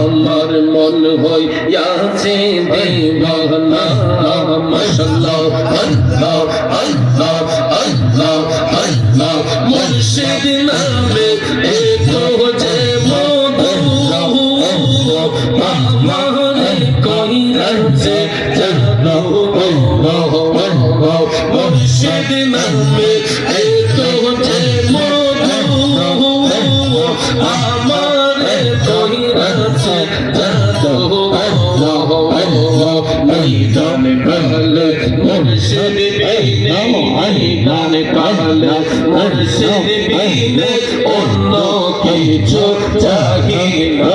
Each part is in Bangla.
আমার মন হইয়াছে দেওয়ানা মাশাআল্লাহ আল্লাহ আল্লাহ আল্লাহ আল্লাহ মুর্শিদ নামে এতো যে মধু আমারে কইরাছে জানো মুর্শিদ নামে এতো যে মধু আমারে কইরাছে জানো ময়দান কালে মুর্শিদ বিনে ময়দান কালে মুর্শিদ বিনে অন্য কিছু চাহি না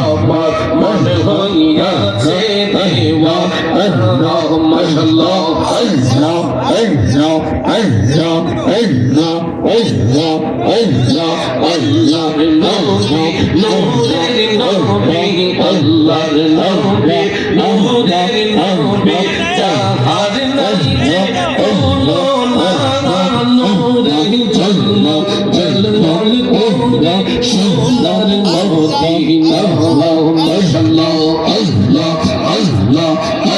আমার মন হইয়াছে দেওয়া আল্লাহ মাশাআল্লাহ আল্লাহ আল্লাহ আল্লাহ আল্লাহ আল্লাহ আল্লাহ আল্লাহর নবী নূরের নবী আল্লাহর নবী নূরের নবী যাহার নামে হলো না নূরের জন্ম জলমল করে সোনার মদিনা মাশাআল্লাহ আল্লাহ আল্লাহ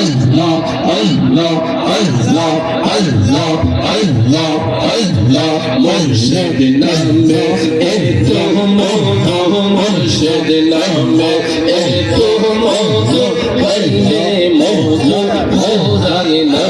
আল্লাহ আল্লাহ আল্লাহ আল্লাহ আল্লাহ আল্লাহ মুর্শিদ নামে এতো মধু মুর্শিদ নামে এতো মধু কইলে মধু ভোরায় না